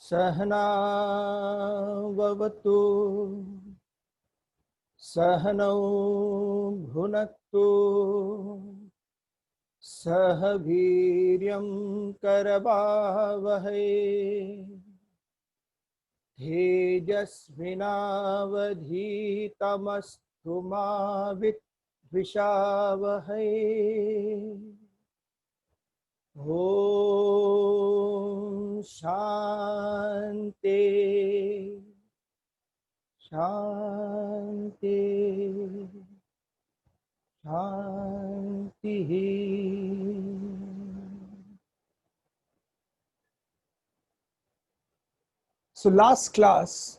सहना ववतु सहनौ भुनक्तु सह वीर्यं करवावहै तेजस्विनावधीतमस्तु मा विद्विषावहै। ओम शांति शांति शांति। So last class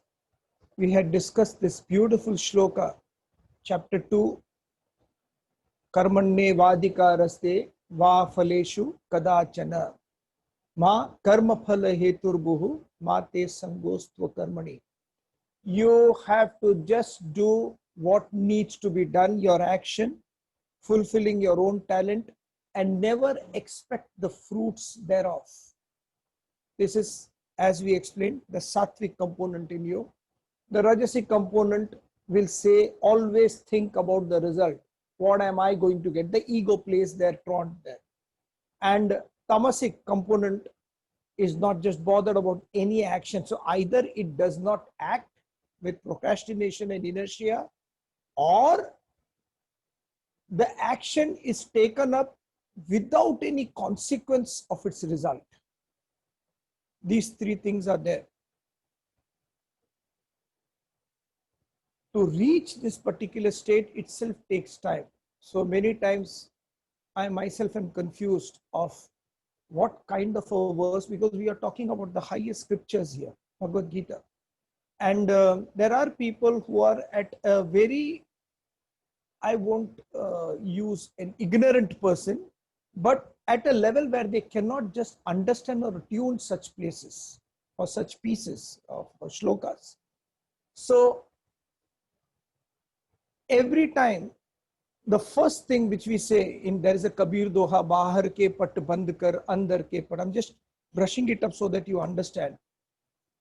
we had discussed this beautiful shloka, chapter 2, कर्मण्ये वाधिकारस्ते वा फलेषु कदाचन मा कर्म फल हेतुर्भुः मा ते संगोस्त्व कर्मणि. You have to just do what needs to be done, your action, fulfilling your own talent, and never expect the fruits thereof. This is, as we explained, the sattvic component in you. The rajasic component will say, always think about the result. What am I going to get? The ego plays there, taunt there. And tamasic component is not just bothered about any action. So either it does not act with procrastination and inertia, or the action is taken up without any consequence of its result. These three things are there. To reach this particular state itself takes time. So many times I myself am confused of what kind of a verse, because we are talking about the highest scriptures here, Bhagavad Gita. And there are people who are at a very, I won't use an ignorant person, but at a level where they cannot just understand or tune such places or such pieces of shlokas. So every time, the first thing which we say in, there is a Kabir Doha, Bahar ke pat band kar, andar ke pat. I'm just brushing it up so that you understand.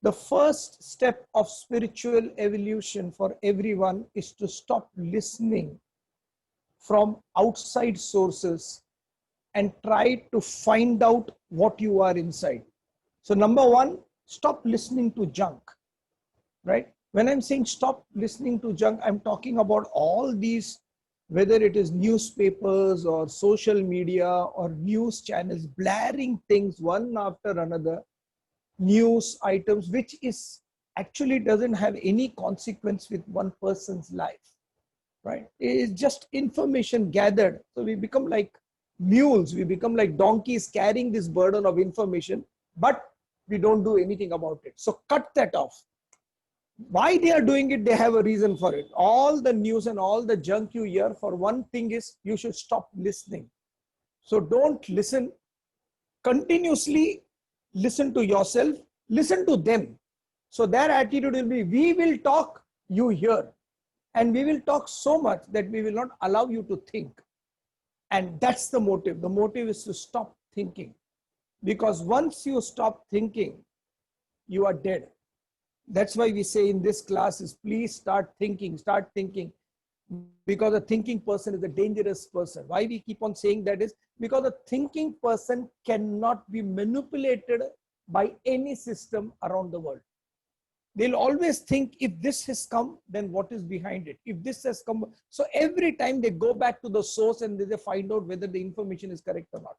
The first step of spiritual evolution for everyone is to stop listening from outside sources and try to find out what you are inside. So number one, stop listening to junk, right? When I'm saying stop listening to junk, I'm talking about all these, whether it is newspapers or social media or news channels, blaring things one after another, news items, which is actually doesn't have any consequence with one person's life, right? It is just information gathered. So we become like mules, we become like donkeys carrying this burden of information, but we don't do anything about it. So cut that off. Why they are doing it, they have a reason for it. All the news and all the junk you hear, for one thing is you should stop listening. So don't listen. Continuously listen to yourself, listen to them. So their attitude will be, we will talk, you hear. And we will talk so much that we will not allow you to think. And that's the motive. The motive is to stop thinking. Because once you stop thinking, you are dead. That's why we say in this class is, please start thinking, start thinking. Because a thinking person is a dangerous person. Why we keep on saying that is because a thinking person cannot be manipulated by any system around the world. They'll always think, if this has come, then what is behind it? If this has come, so every time they go back to the source and they find out whether the information is correct or not.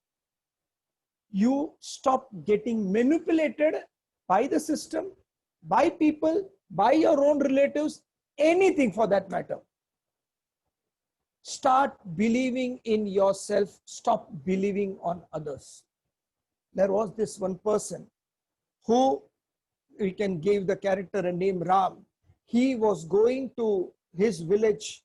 You stop getting manipulated by the system, by people, by your own relatives, anything for that matter. Start believing in yourself, stop believing on others. There was this one person who, we can give the character a name, Ram. He was going to his village,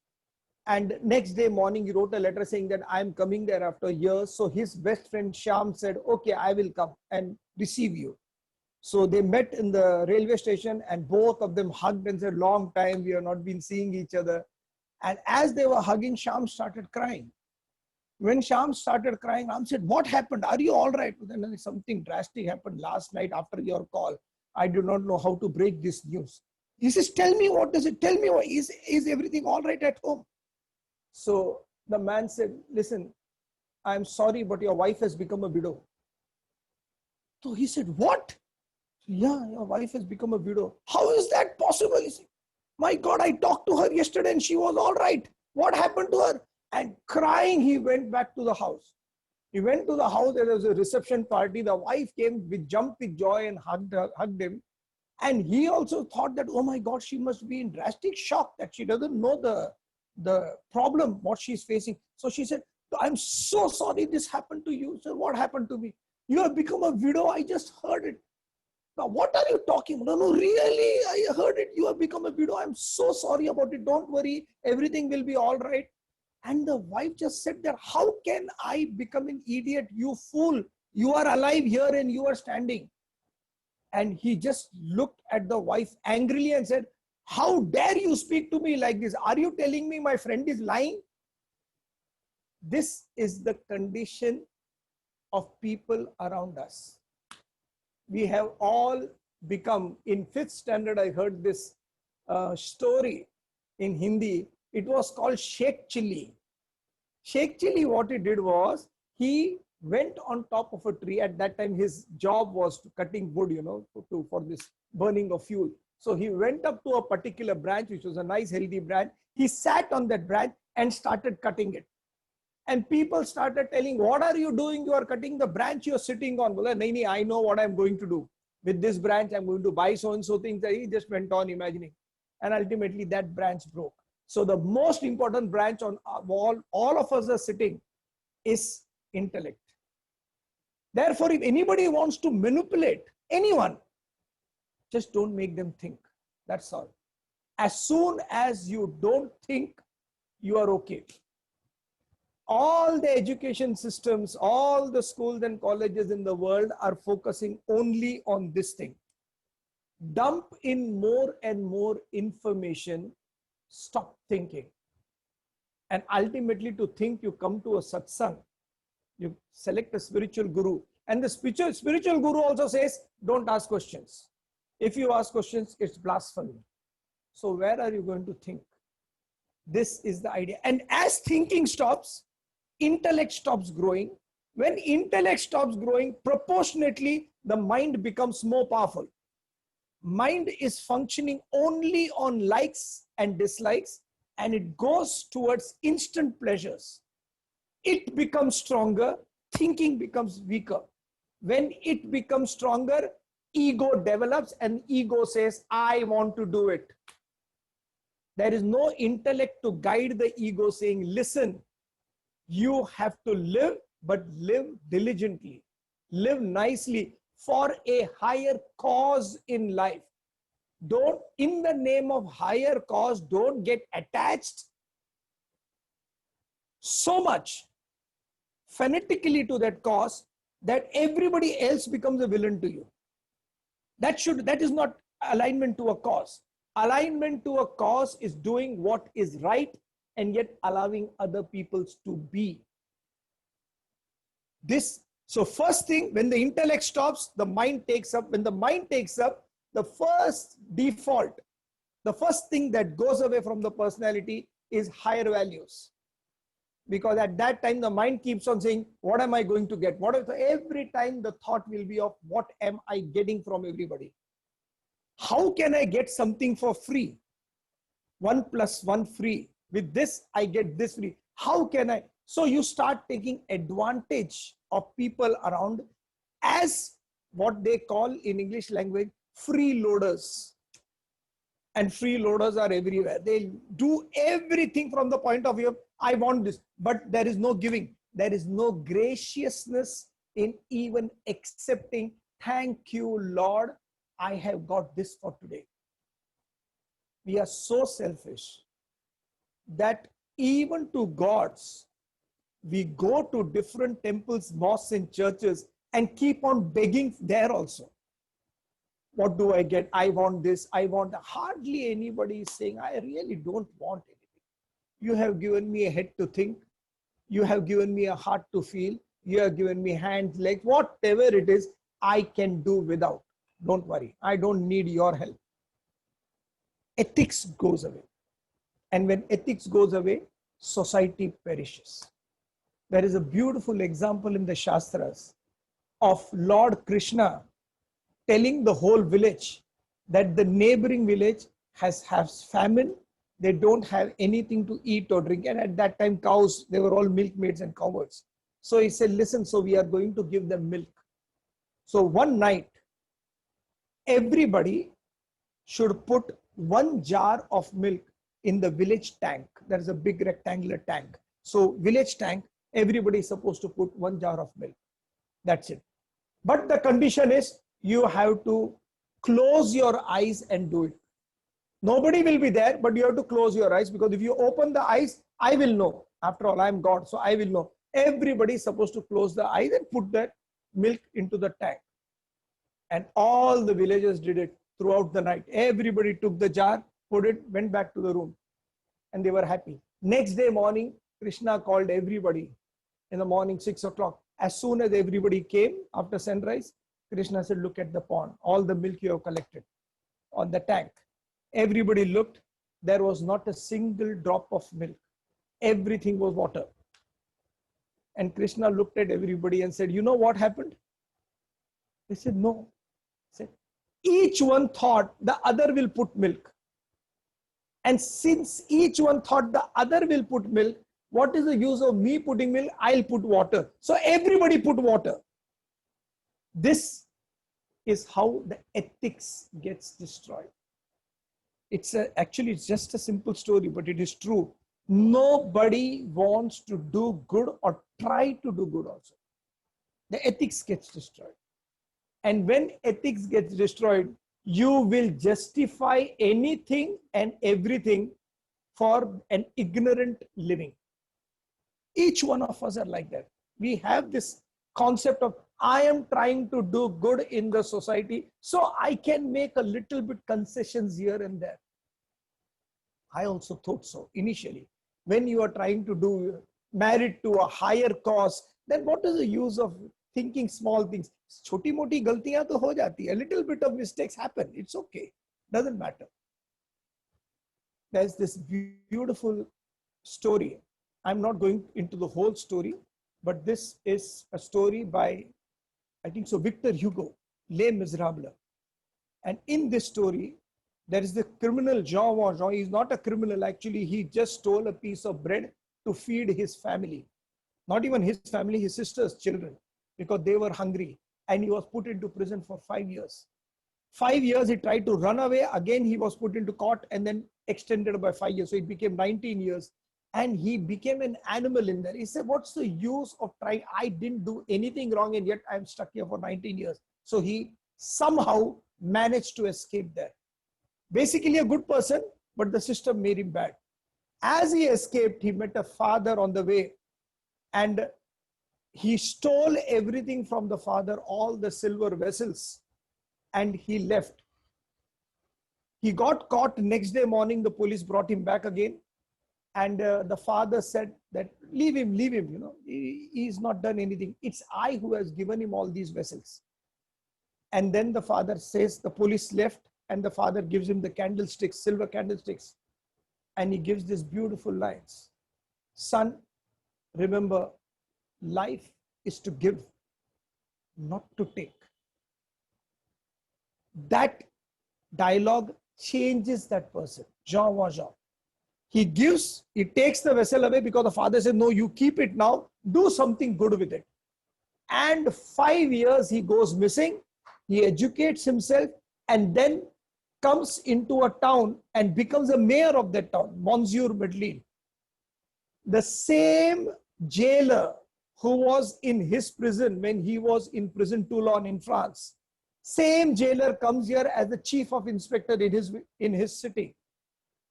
and next day morning he wrote a letter saying that I am coming there after years. So his best friend Shyam said, okay, I will come and receive you. So they met in the railway station and both of them hugged and said, long time we have not been seeing each other. And as they were hugging, Shyam started crying. When Shyam started crying, Ram said, what happened? Are you all right? Then something drastic happened last night after your call. I do not know how to break this news. He says, tell me, what does it? Tell me, is everything all right at home? So the man said, listen, I'm sorry, but your wife has become a widow. So he said, what? Yeah, your wife has become a widow. How is that possible? He said, my God, I talked to her yesterday and she was all right. What happened to her? And crying, he went back to the house. He went to the house. There was a reception party. The wife came with jumped with joy and hugged him. And he also thought that, oh my God, she must be in drastic shock that she doesn't know the problem, what she's facing. So she said, I'm so sorry this happened to you. So what happened to me? You have become a widow. I just heard it. Now, what are you talking about? No, really, I heard it. You have become a widow. I'm so sorry about it. Don't worry. Everything will be all right. And the wife just said that, how can I become an idiot? You fool. You are alive here and you are standing. And he just looked at the wife angrily and said, how dare you speak to me like this? Are you telling me my friend is lying? This is the condition of people around us. We have all become, in 5th standard, I heard this story in Hindi. It was called Sheikh Chilli. Sheikh Chilli, what he did was, he went on top of a tree. At that time, his job was cutting wood, for this burning of fuel. So he went up to a particular branch, which was a nice, healthy branch. He sat on that branch and started cutting it. And people started telling, what are you doing? You are cutting the branch you're sitting on. Well, nahi, I know what I'm going to do. With this branch, I'm going to buy so-and-so things. He just went on imagining. And ultimately, that branch broke. So the most important branch on all of us are sitting is intellect. Therefore, if anybody wants to manipulate anyone, just don't make them think. That's all. As soon as you don't think, you are okay. All the education systems, all the schools and colleges in the world are focusing only on this thing. Dump in more and more information, stop thinking. And ultimately, to think, you come to a satsang, you select a spiritual guru. And the spiritual guru also says, don't ask questions. If you ask questions, it's blasphemy. So where are you going to think? This is the idea. And as thinking stops, intellect stops growing. When intellect stops growing, proportionately, the mind becomes more powerful. Mind is functioning only on likes and dislikes, and it goes towards instant pleasures. It becomes stronger, thinking becomes weaker. When it becomes stronger, ego develops, and ego says, I want to do it. There is no intellect to guide the ego saying, listen, you have to live, but live diligently, live nicely for a higher cause in life. Don't, in the name of higher cause, don't get attached so much fanatically to that cause that everybody else becomes a villain to you. That is not alignment to a cause. Alignment to a cause is doing what is right and yet allowing other peoples to be. So first thing, when the intellect stops, the mind takes up. When the mind takes up, the first default, the first thing that goes away from the personality is higher values. Because at that time, the mind keeps on saying, what am I going to get? Every time the thought will be of, what am I getting from everybody? How can I get something for free? 1 + 1 free. With this, I get this free. How can I? So you start taking advantage of people around as what they call in English language, freeloaders. And freeloaders are everywhere. They do everything from the point of view of, I want this, but there is no giving. There is no graciousness in even accepting, thank you, Lord, I have got this for today. We are so selfish that even to gods, we go to different temples, mosques, and churches and keep on begging there also. What do I get? I want this. I want. Hardly anybody is saying, I really don't want anything. You have given me a head to think. You have given me a heart to feel. You have given me hands, legs, whatever it is, I can do without. Don't worry. I don't need your help. Ethics goes away. And when ethics goes away, society perishes. There is a beautiful example in the Shastras of Lord Krishna telling the whole village that the neighboring village has famine. They don't have anything to eat or drink. And at that time, cows, they were all milkmaids and cowherds. So he said, listen, so we are going to give them milk. So one night, everybody should put 1 jar of milk in the village tank. There is a big rectangular tank. So village tank, everybody is supposed to put 1 jar of milk. That's it. But the condition is you have to close your eyes and do it. Nobody will be there, but you have to close your eyes, because if you open the eyes, I will know. After all, I am God, so I will know. Everybody is supposed to close the eyes and put that milk into the tank. And all the villagers did it throughout the night. Everybody took the jar, put it, went back to the room, and they were happy. Next day morning, Krishna called everybody in the morning, 6 o'clock. As soon as everybody came after sunrise, Krishna said, look at the pond, all the milk you have collected on the tank. Everybody looked, there was not a single drop of milk. Everything was water. And Krishna looked at everybody and said, you know what happened? They said, no. He said, each one thought the other will put milk. And since each one thought the other will put milk, what is the use of me putting milk? I'll put water. So everybody put water. This is how the ethics gets destroyed. Actually, it's just a simple story, but it is true. Nobody wants to do good or try to do good also. The ethics gets destroyed. And when ethics gets destroyed, you will justify anything and everything for an ignorant living. Each one of us are like that. We have this concept of, I am trying to do good in the society, so I can make a little bit concessions here and there. I also thought so initially. When you are trying to do merit to a higher cause, then what is the use of thinking small things? Choti moti galtiyan to ho jati hai. A little bit of mistakes happen. It's okay. Doesn't matter. There's this beautiful story. I'm not going into the whole story, but this is a story by, I think so, Victor Hugo, Les Miserables. And in this story, there is the criminal Jean Valjean. He's not a criminal, actually. He just stole a piece of bread to feed his family. Not even his family, his sister's children, because they were hungry. And he was put into prison for 5 years. 5 years, he tried to run away. Again, he was put into court and then extended by 5 years. So it became 19 years. And he became an animal in there. He said, what's the use of trying? I didn't do anything wrong, and yet I'm stuck here for 19 years. So he somehow managed to escape there. Basically a good person, but the system made him bad. As he escaped, he met a father on the way, and he stole everything from the father, all the silver vessels, and he left. He got caught. Next day morning, the police brought him back again. And the father said that, leave him, you know, he's not done anything. It's I who has given him all these vessels. And then the father says, the police left, and the father gives him the candlesticks, silver candlesticks. And he gives these beautiful lines. Son, remember, life is to give, not to take. That dialogue changes that person, Jean Valjean. He gives, he takes the vessel away because the father said, no, you keep it now, do something good with it. And 5 years he goes missing, he educates himself, and then comes into a town and becomes a mayor of that town, Monsieur Madeleine. The same jailer who was in his prison when he was in prison Toulon in France, same jailer comes here as the chief of inspector in his city.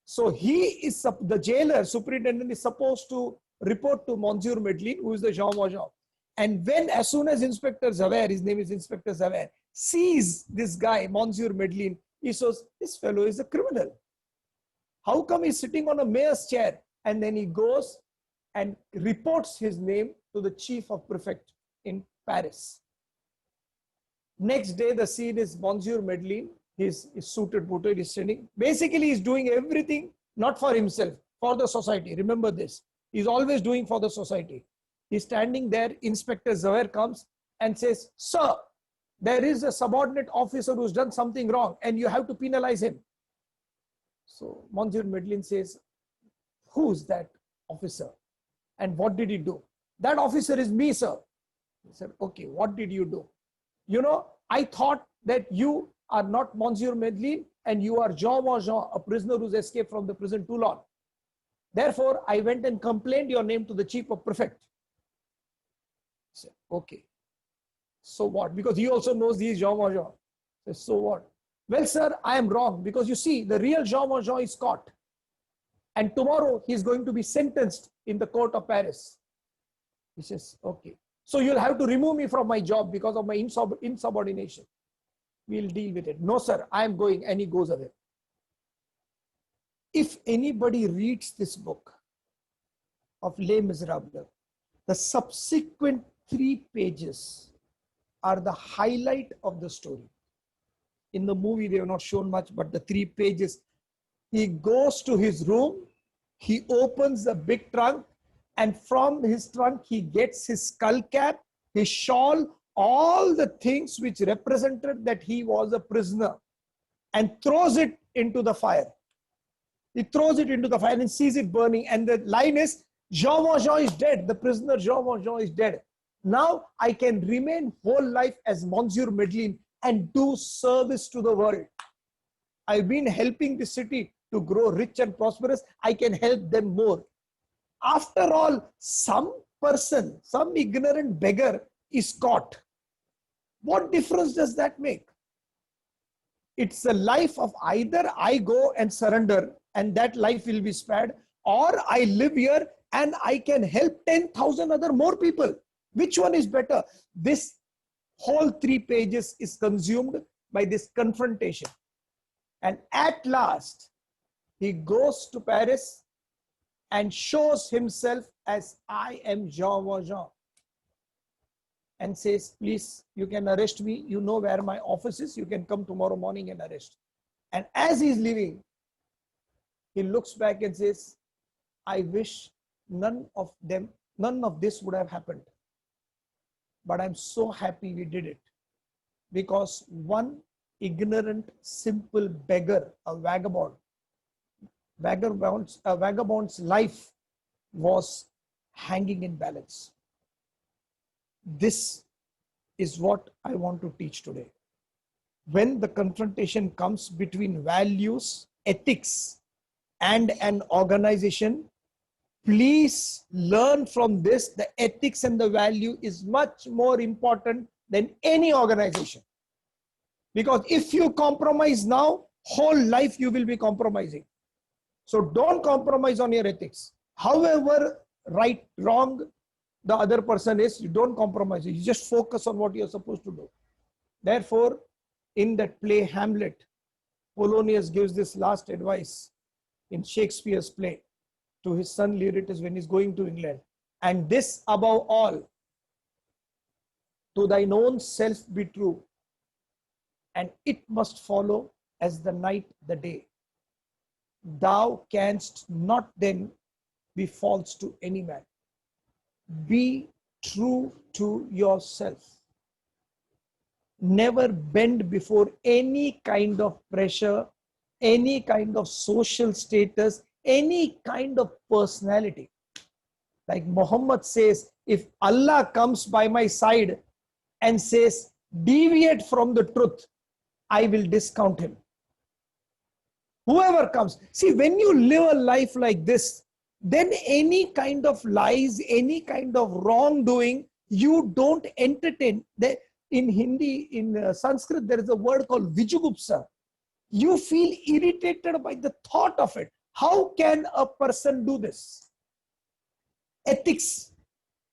So he is, the jailer, superintendent, is supposed to report to Monsieur Madeleine, who is the Jean Valjean. And when, as soon as Inspector Javert, his name is Inspector Javert, sees this guy, Monsieur Madeleine, he says, this fellow is a criminal. How come he's sitting on a mayor's chair? And then he goes and reports his name to the chief of prefect in Paris. Next day, the scene is Monsieur Medlin. He's suited, booted, he's sitting. Basically, he's doing everything not for himself, for the society. Remember this. He's always doing for the society. He's standing there. Inspector Zahir comes and says, "Sir, there is a subordinate officer who's done something wrong and you have to penalize him." So Monsieur Medlin says, "Who's that officer? And what did he do?" "That officer is me, sir." He said, "Okay, what did you do?" "You know, I thought that you are not Monsieur Medlin and you are Jean Valjean, a prisoner who's escaped from the prison Toulon. Therefore, I went and complained your name to the chief of prefect." He said, "Okay, so what?" Because he also knows he is Jean Valjean. He says, "So what?" "Well, sir, I am wrong because you see, the real Jean Valjean is caught. And tomorrow he is going to be sentenced in the court of Paris." He says, "Okay. So you'll have to remove me from my job because of my insubordination. We'll deal with it." "No, sir, I am going." And he goes away. If anybody reads this book of Les Miserables, the subsequent 3 pages are the highlight of the story. In the movie, they have not shown much, but the 3 pages, he goes to his room, he opens the big trunk, and from his trunk, he gets his skull cap, his shawl, all the things which represented that he was a prisoner, and throws it into the fire. He throws it into the fire and sees it burning. And the line is, "Jean Valjean is dead. The prisoner Jean Valjean is dead. Now I can remain whole life as Monsieur Medlin and do service to the world. I've been helping the city to grow rich and prosperous. I can help them more." After all, some person, some ignorant beggar is caught. What difference does that make? It's a life of either I go and surrender and that life will be spared, or I live here and I can help 10,000 other more people. Which one is better? This whole 3 pages is consumed by this confrontation. And at last, he goes to Paris and shows himself as, "I am Jean Valjean," and says, "Please, you can arrest me. You know where my office is. You can come tomorrow morning and arrest." And as he's leaving, he looks back and says, "I wish none of this would have happened. But I'm so happy we did it. Because one ignorant, simple beggar, a vagabond's life was hanging in balance." This is what I want to teach today. When the confrontation comes between values, ethics, and an organization, please learn from this. The ethics and the value is much more important than any organization. Because if you compromise now, whole life you will be compromising. So don't compromise on your ethics. However right, wrong the other person is, you don't compromise. You just focus on what you're supposed to do. Therefore, in that play Hamlet, Polonius gives this last advice in Shakespeare's play to his son Laertes when he's going to England. "And this above all, to thine own self be true, and it must follow as the night the day. Thou canst not then be false to any man. Be true to yourself. Never bend before any kind of pressure, any kind of social status, any kind of personality." Like Muhammad says, if Allah comes by my side and says, "Deviate from the truth," I will discount him. Whoever comes. See, when you live a life like this, then any kind of lies, any kind of wrongdoing, you don't entertain. In Hindi, in Sanskrit, there is a word called Vijugupsa. You feel irritated by the thought of it. How can a person do this? Ethics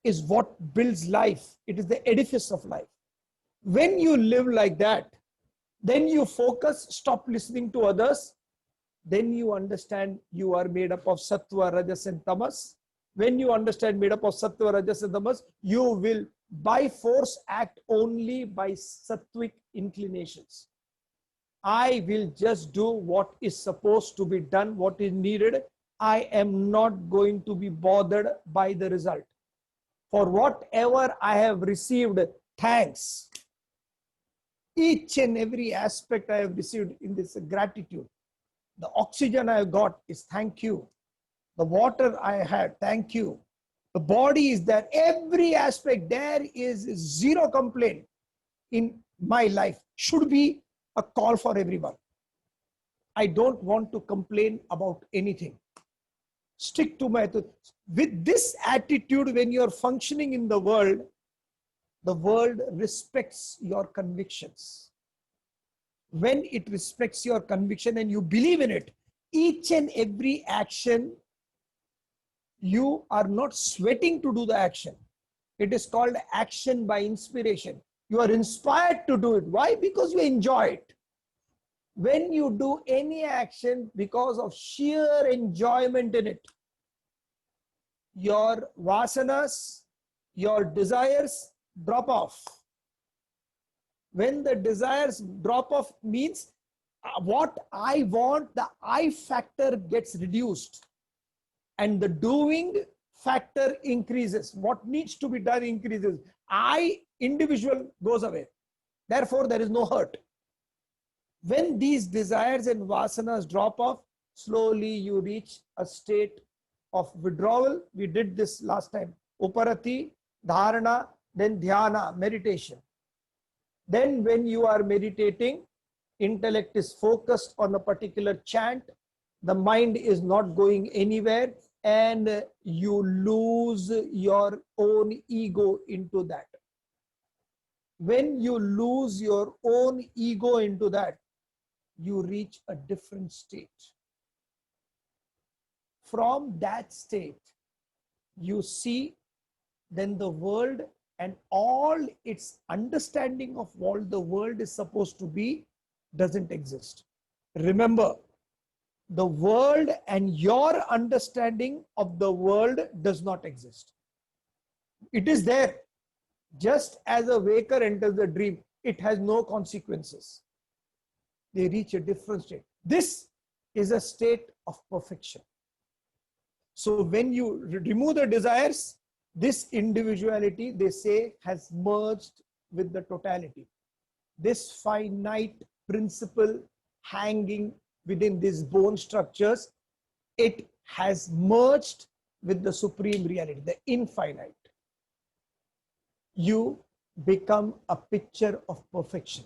is what builds life. It is the edifice of life. When you live like that, then you focus, stop listening to others. Then you understand you are made up of sattva, rajas, and tamas. When you understand made up of sattva, rajas, and tamas, you will by force act only by sattvic inclinations. I will just do what is supposed to be done, what is needed. I am not going to be bothered by the result. For whatever I have received, thanks. Each and every aspect I have received in this gratitude. The oxygen I have got is thank you. The water I had, thank you. The body is there. Every aspect, there is zero complaint in my life. Should be a call for everyone. I don't want to complain about anything. Stick to my, with this attitude, when you're functioning in the world respects your convictions. When it respects your conviction and you believe in it, each and every action, you are not sweating to do the action. It is called action by inspiration. You are inspired to do it. Why? Because you enjoy it. When you do any action because of sheer enjoyment in it, your vasanas, your desires drop off. When the desires drop off means what I want, the I factor gets reduced and the doing factor increases. What needs to be done increases. I, individual, goes away. Therefore, there is no hurt. When these desires and vasanas drop off, slowly you reach a state of withdrawal. We did this last time. Uparati, dharana, then dhyana, meditation. Then when you are meditating, intellect is focused on a particular chant. The mind is not going anywhere and you lose your own ego into that. When you lose your own ego into that, you reach a different state. From that state, you see then the world and all its understanding of what the world is supposed to be doesn't exist. Remember, the world and your understanding of the world does not exist. It is there. Just as a waker enters the dream, it has no consequences. They reach a different state. This is a state of perfection. So when you remove the desires, this individuality, they say, has merged with the totality. This finite principle hanging within these bone structures, it has merged with the supreme reality, the infinite. You become a picture of perfection.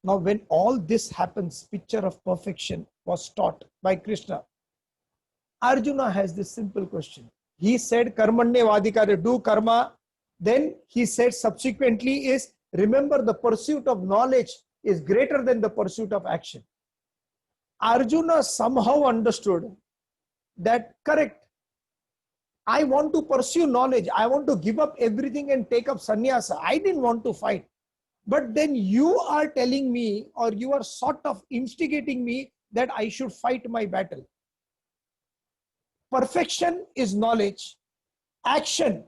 Now, when all this happens, picture of perfection was taught by Krishna. Arjuna has this simple question. He said, Karmanye vadikare, do karma. Then he said subsequently is, remember the pursuit of knowledge is greater than the pursuit of action. Arjuna somehow understood that, correct, I want to pursue knowledge. I want to give up everything and take up sannyasa. I didn't want to fight. But then you are telling me, or you are sort of instigating me that I should fight my battle. Perfection is knowledge. Action.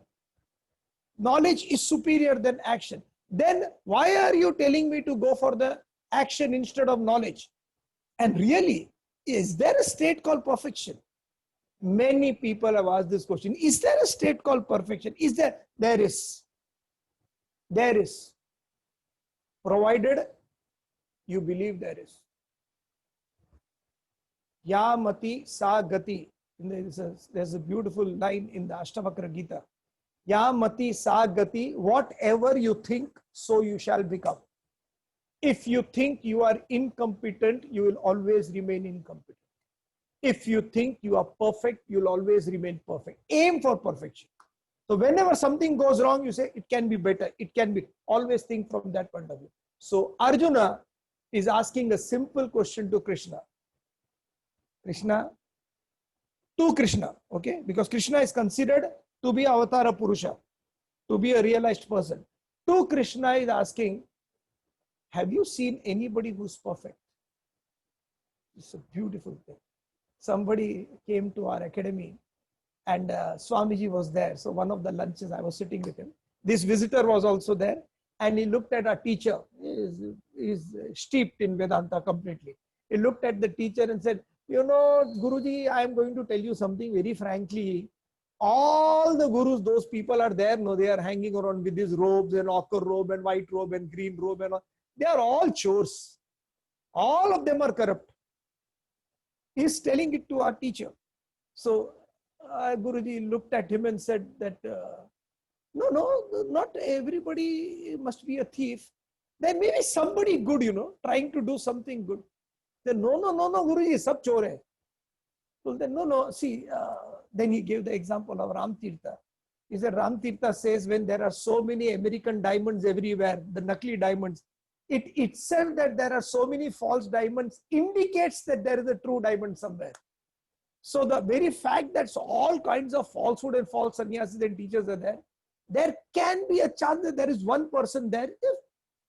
Knowledge is superior than action. Then why are you telling me to go for the action instead of knowledge? And really, is there a state called perfection? Many people have asked this question. Is there a state called perfection? Is there? There is. There is. Provided you believe there is. Ya mati sa gati. There's a beautiful line in the Ashtavakra Gita. Ya mati sa gati. Whatever you think, so you shall become. If you think you are incompetent, you will always remain incompetent. If you think you are perfect, you'll always remain perfect. Aim for perfection. So whenever something goes wrong, you say, it can be better. It can be. Always think from that point of view. So Arjuna is asking a simple question to Krishna. To Krishna, okay? Because Krishna is considered to be Avatara Purusha, to be a realized person. To Krishna is asking, have you seen anybody who's perfect? It's a beautiful thing. Somebody came to our academy and Swamiji was there. So one of the lunches I was sitting with him. This visitor was also there, and he looked at our teacher. He is steeped in Vedanta completely. He looked at the teacher and said, you know, Guruji, I am going to tell you something very frankly. All the gurus, those people are there, no, they are hanging around with these robes and ochre robe and white robe and green robe and all. They are all chores. All of them are corrupt. He is telling it to our teacher. So Guruji looked at him and said that, no, not everybody must be a thief. There may be somebody good, you know, trying to do something good. Then, no, Guruji, sab chore hai. So then, no, see, then he gave the example of Ram Tirtha. He said, Ram Tirtha says when there are so many American diamonds everywhere, the Nakli diamonds, it itself that there are so many false diamonds indicates that there is a true diamond somewhere. So the very fact that all kinds of falsehood and false sannyasis and teachers are there can be a chance that there is one person there. Just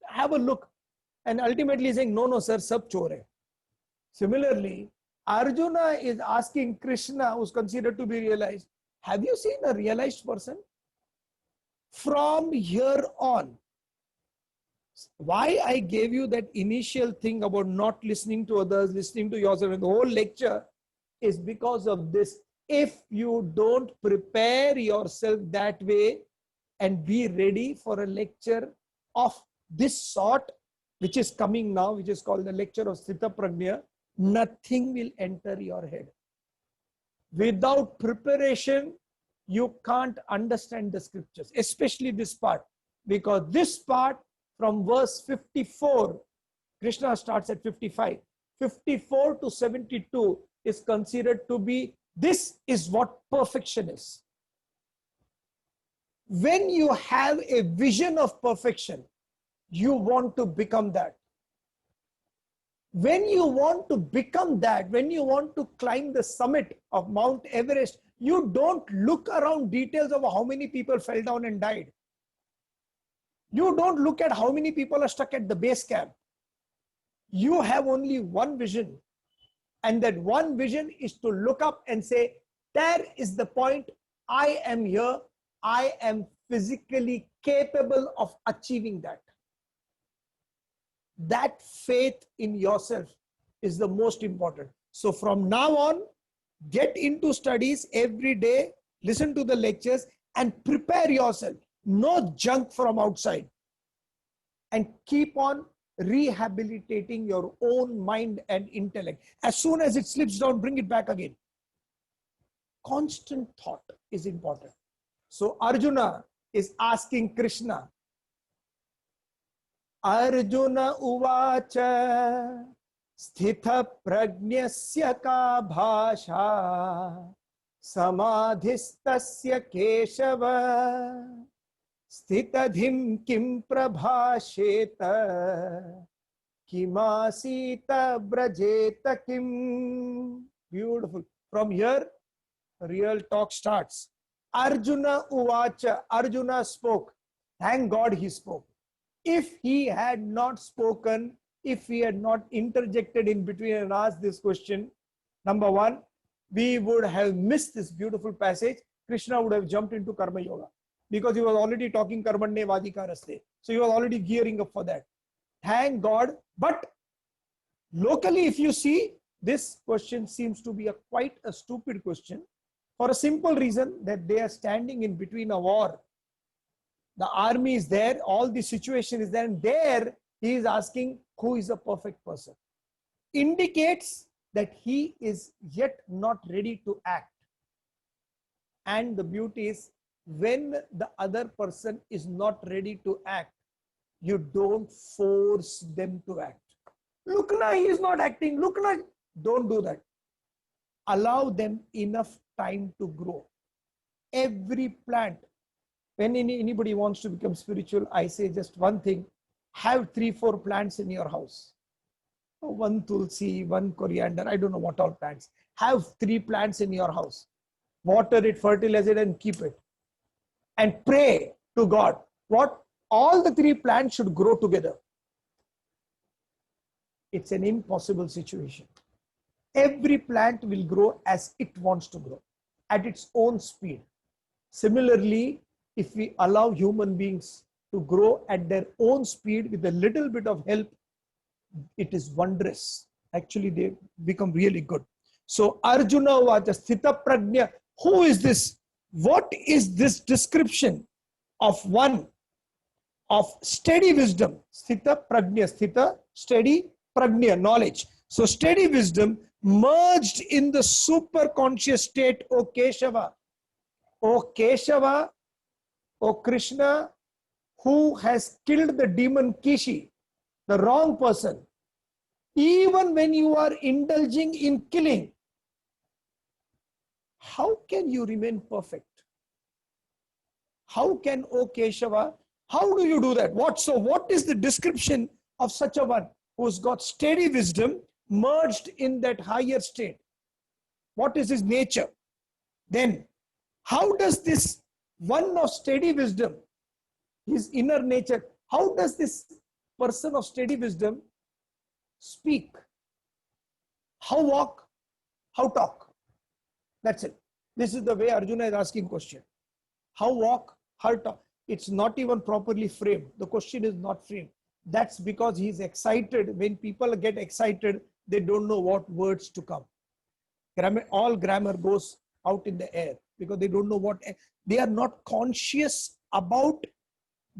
have a look. And ultimately saying, no, sir, sab chore hai. Similarly, Arjuna is asking Krishna, who is considered to be realized, have you seen a realized person? From here on, why I gave you that initial thing about not listening to others, listening to yourself, and the whole lecture is because of this. If you don't prepare yourself that way and be ready for a lecture of this sort, which is coming now, which is called the lecture of Sthita Prajna, nothing will enter your head. Without preparation, you can't understand the scriptures, especially this part, because this part from verse 54, Krishna starts at 55. 54 to 72 is considered to be, this is what perfection is. When you have a vision of perfection, you want to become that. When you want to become that, when you want to climb the summit of Mount Everest, you don't look around details of how many people fell down and died. You don't look at how many people are stuck at the base camp. You have only one vision. And that one vision is to look up and say, there is the point. I am here. I am physically capable of achieving that. That faith in yourself is the most important. So from now on, get into studies every day, listen to the lectures and prepare yourself. No junk from outside. And keep on rehabilitating your own mind and intellect. As soon as it slips down, bring it back again. Constant thought is important. So Arjuna is asking Krishna, Arjuna uvacha sthita prajnasya ka bhasha samadhistasya keshava sthitadhim kim prabhasheta kimasita brajeta kim. Beautiful. From here, real talk starts. Arjuna uvacha. Arjuna spoke. Thank God he spoke. If he had not spoken, if he had not interjected in between and asked this question, number one, we would have missed this beautiful passage. Krishna would have jumped into Karma Yoga because he was already talking Karmanne Vadikaraste. So he was already gearing up for that. Thank God. But locally, if you see, this question seems to be quite a stupid question for a simple reason that they are standing in between a war. The army is there, all the situation is there, and there he is asking who is a perfect person. Indicates that he is yet not ready to act. And the beauty is, when the other person is not ready to act, you don't force them to act. Look now, he is not acting. Look now, don't do that. Allow them enough time to grow. Every plant, when anybody wants to become spiritual, I say just one thing, have 3-4 plants in your house. One tulsi, one coriander, I don't know what all plants. Have 3 plants in your house. Water it, fertilize it and keep it. And pray to God. What? All the 3 plants should grow together. It's an impossible situation. Every plant will grow as it wants to grow. at its own speed. Similarly, if we allow human beings to grow at their own speed with a little bit of help, it is wondrous. Actually, they become really good. So Arjuna Vacha Sthita Prajna. Who is this? What is this description of one of steady wisdom? Sthita Prajna. Sthita, steady, Prajna, knowledge. So steady wisdom merged in the super conscious state, O Keshava. O Keshava, O Krishna, who has killed the demon Kishi, the wrong person. Even when you are indulging in killing, how can you remain perfect? How can, O Keshava, how do you do that? What is the description of such a one who's got steady wisdom merged in that higher state? What is his nature? Then, how does this one of steady wisdom, his inner nature, how does this person of steady wisdom speak? How walk? How talk? That's it. This is the way Arjuna is asking question. How walk? How talk? It's not even properly framed. The question is not framed. That's because he's excited. When people get excited, they don't know what words to come. All grammar goes out in the air because they don't know what, they are not conscious about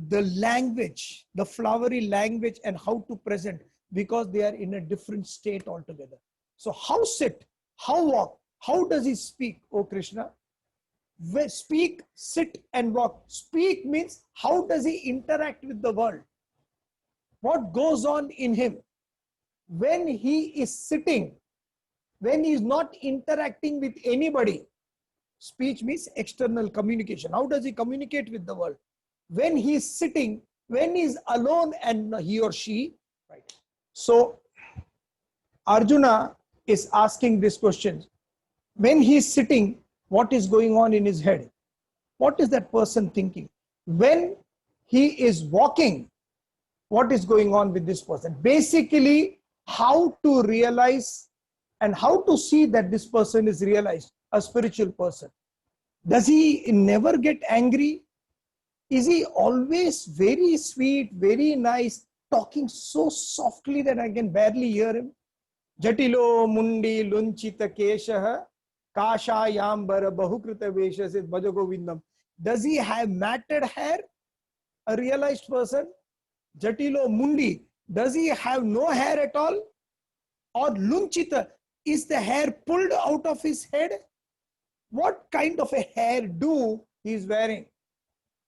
the language, the flowery language, and how to present, because they are in a different state altogether. So how sit, how walk, how does he speak, O Krishna? Speak, sit and walk. Speak means how does he interact with the world? What goes on in him? When he is sitting, when he is not interacting with anybody, speech means external communication. How does he communicate with the world? When he is sitting, when he is alone and he or she, right? So Arjuna is asking this question. When he is sitting, what is going on in his head? What is that person thinking? When he is walking, what is going on with this person? Basically, how to realize and how to see that this person is realized, a spiritual person. Does he never get angry? Is he always very sweet, very nice, talking so softly that I can barely hear him? Jatilo mundi lunchita keshaha kashayambara bahukrita veshasit bhajagovindam. Does he have matted hair? A realized person? Jatilo mundi. Does he have no hair at all? Or lunchita, is the hair pulled out of his head? What kind of a hairdo he is wearing?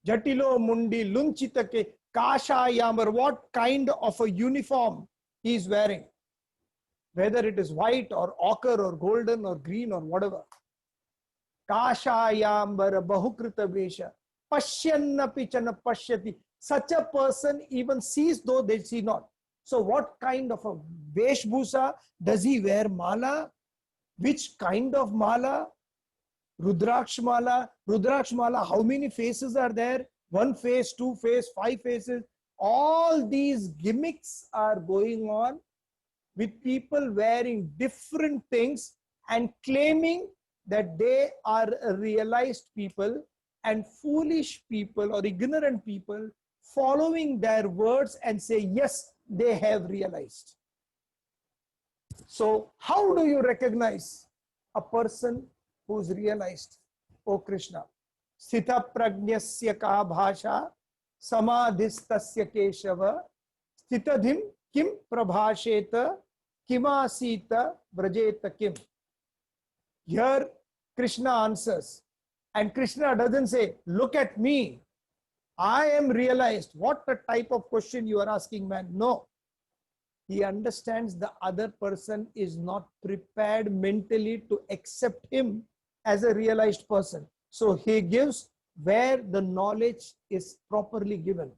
Jatilo mundi lunchita ke kashayambar. What kind of a uniform he is wearing? Whether it is white or ochre or golden or green or whatever. Kashayambara bahukrita vesha. Pashyanna pichana pashyati. Such a person even sees though they see not. So what kind of a veshbhusa? Does he wear mala? Which kind of mala? Rudraksh mala. Rudraksh mala, how many faces are there? 1 face, 2 face, 5 faces. All these gimmicks are going on with people wearing different things and claiming that they are realized people, and foolish people or ignorant people following their words and say, yes, they have realized. So how do you recognize a person who's realized, O Krishna? Sthita prajnasya ka bhasha samadhistasya keshava sthitadhim kim prabhasheta kimasita vrajeta kim. Here Krishna answers, and Krishna doesn't say, look at me, I am realized. What a type of question you are asking, man. No. He understands the other person is not prepared mentally to accept him as a realized person. So he gives where the knowledge is properly given.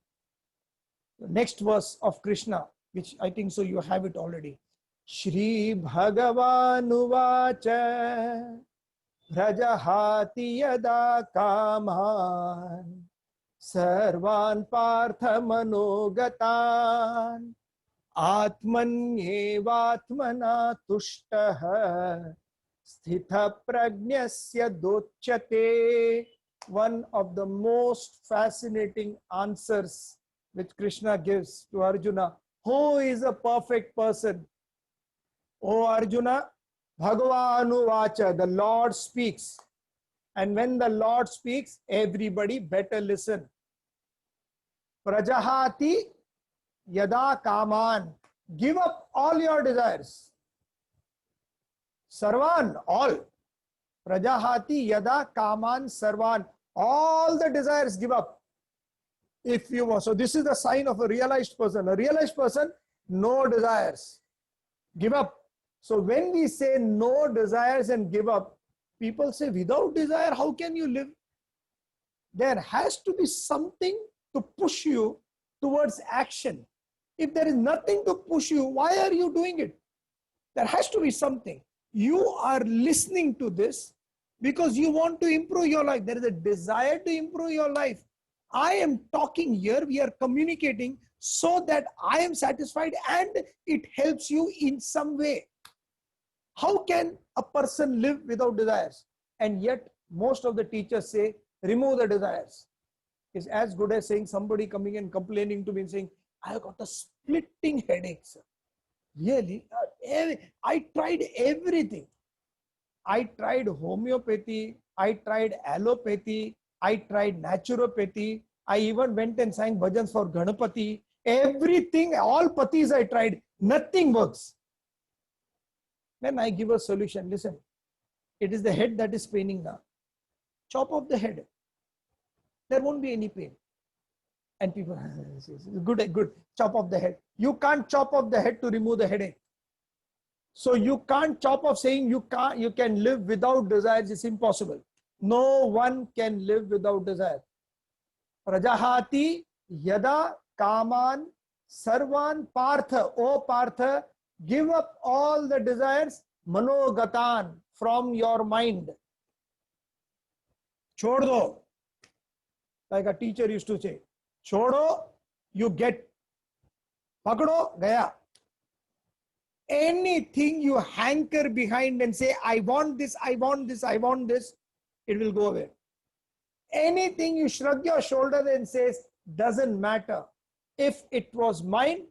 The next verse of Krishna, which I think so you have it already. Shri Bhagavanu Vacha Rajahati Yada Kaman Sarvan Partha Manogatan Atmanyevatmana Tushtaha Sthita prajnasya dochyate. One of the most fascinating answers which Krishna gives to Arjuna. Who is a perfect person? O Arjuna, Bhagavanu Vacha, the Lord speaks. And when the Lord speaks, everybody better listen. Prajahati yada kaman. Give up all your desires. Sarvan, all. Prajahati yada kaman sarvan. All the desires give up. If you want. So this is the sign of a realized person. A realized person, no desires. Give up. So when we say no desires and give up, people say, without desire, how can you live? There has to be something to push you towards action. If there is nothing to push you, why are you doing it? There has to be something. You are listening to this because you want to improve your life. There is a desire to improve your life. I am talking here, we are communicating so that I am satisfied and it helps you in some way. How can a person live without desires? And yet, most of the teachers say, remove the desires. It's as good as saying somebody coming and complaining to me and saying, I have got a splitting headache, sir. Really? I tried everything. I tried homeopathy. I tried allopathy. I tried naturopathy. I even went and sang bhajans for Ganapati. Everything, all pathis I tried. Nothing works. Then I give a solution. Listen, it is the head that is paining now. Chop off the head. There won't be any pain. And people, good, chop off the head. You can't chop off the head to remove the headache. So you can't chop off saying you can live without desires. It's impossible. No one can live without desire. Prajahati yada kaman sarvan partha. O partha, give up all the desires manogatan from your mind. Chodo. Like a teacher used to say, chodo, you get. Pakdo, gaya. Anything you hanker behind and say, I want this, I want this, I want this, it will go away. Anything you shrug your shoulder and says, doesn't matter. If it was mine,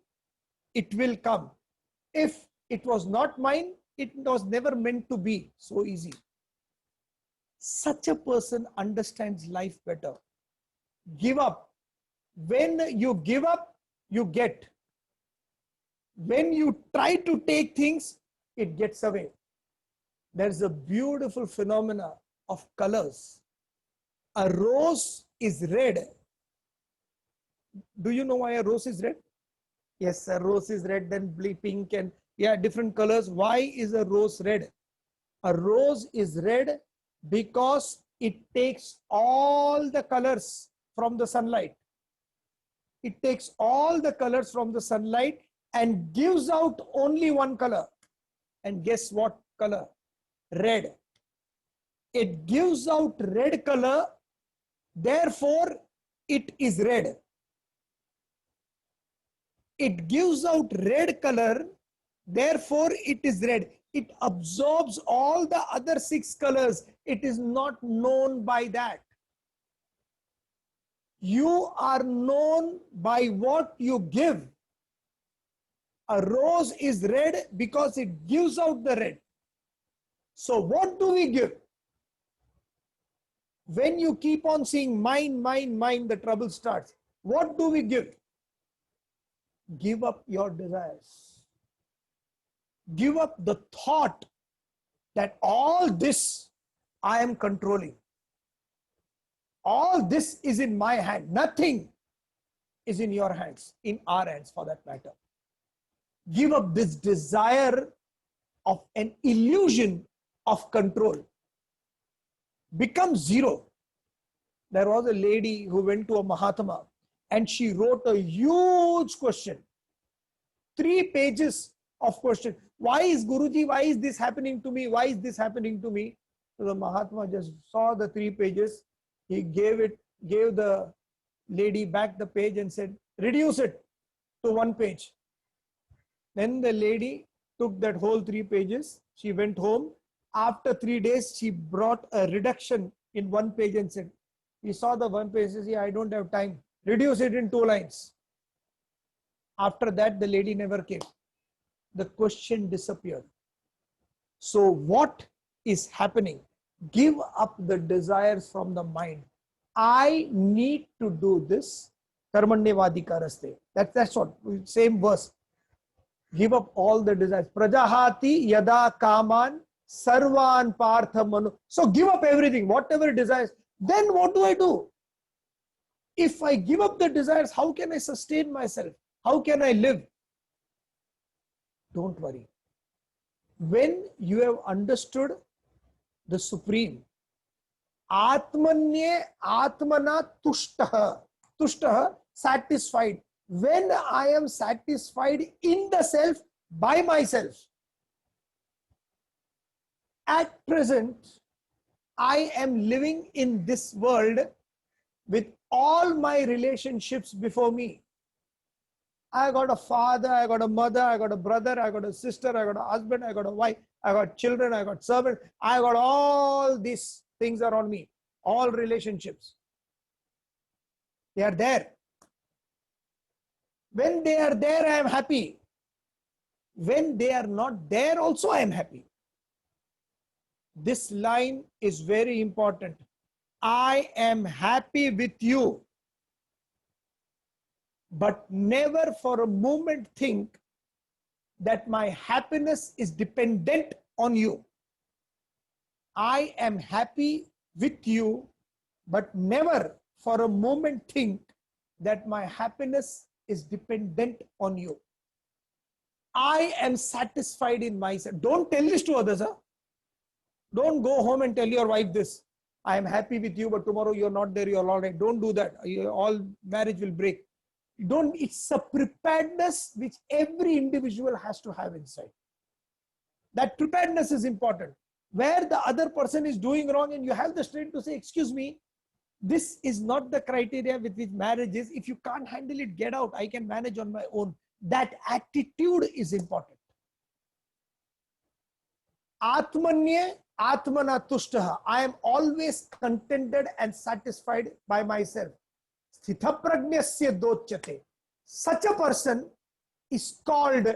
it will come. If it was not mine, it was never meant to be. So easy. Such a person understands life better. Give up. When you give up, you get. When you try to take things, it gets away. There's a beautiful phenomena of colors. A rose is red. Do you know why a rose is red? Yes, a rose is red, then pink and different colors. Why is a rose red? A rose is red because it takes all the colors from the sunlight. It takes all the colors from the sunlight and gives out only one color. And guess what color? Red. It gives out red color, therefore it is red. It gives out red color, therefore it is red. It absorbs all the other 6 colors. It is not known by that. You are known by what you give. A rose is red because it gives out the red. So what do we give? When you keep on saying mine, mine, mine, the trouble starts. What do we give? Give up your desires. Give up the thought that all this I am controlling. All this is in my hand. Nothing is in your hands, in our hands for that matter. Give up this desire of an illusion of control. Become zero. There was a lady who went to a Mahatma and she wrote a huge question. 3 pages of question. Why is Guruji, why is this happening to me? Why is this happening to me? So the Mahatma just saw the 3 pages. He gave the lady back the page and said, reduce it to 1 page. Then the lady took that whole 3 pages. She went home After 3 days, she brought a reduction in one page and said, he saw the one page, says, yeah, I don't have time. Reduce it in 2 lines. After that, the lady never came. The question disappeared. So what is happening? Give up the desires from the mind. I need to do this. Karmanyevadikaraste. That's what, same verse. Give up all the desires. Prajahati yada kaman sarvan partha manu. So give up everything, whatever desires. Then what do I do? If I give up the desires, how can I sustain myself? How can I live? Don't worry. When you have understood the Supreme, Atmanye Atmana Tushtaha. Tushtaha, satisfied. When I am satisfied in the self, by myself, at present, I am living in this world with all my relationships before me. I got a father, I got a mother, I got a brother, I got a sister, I got a husband, I got a wife, I got children, I got servants, I got all these things around me, all relationships. They are there. When they are there, I am happy. When they are not there, also I am happy. This line is very important. I am happy with you, but never for a moment think that my happiness is dependent on you. I am happy with you, but never for a moment think that my happiness is dependent on you. I am satisfied in myself. Don't tell this to others. Huh? Don't go home and tell your wife this. I am happy with you, but tomorrow you're not there, you're all right. Don't do that. All marriage will break. Don't. It's a preparedness which every individual has to have inside. That preparedness is important. Where the other person is doing wrong and you have the strength to say, excuse me, this is not the criteria with which marriage is. If you can't handle it, get out. I can manage on my own. That attitude is important. Atmanye Atmana Tushtaha. I am always contented and satisfied by myself. Sthitaprajnasya dochyate. Such a person is called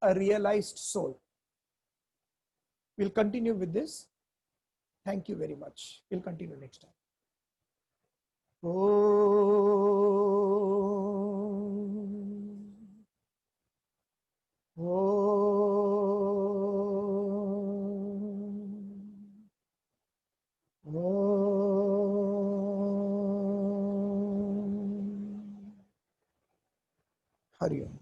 a realized soul. We'll continue with this. Thank you very much. We'll continue next time. Hari Om.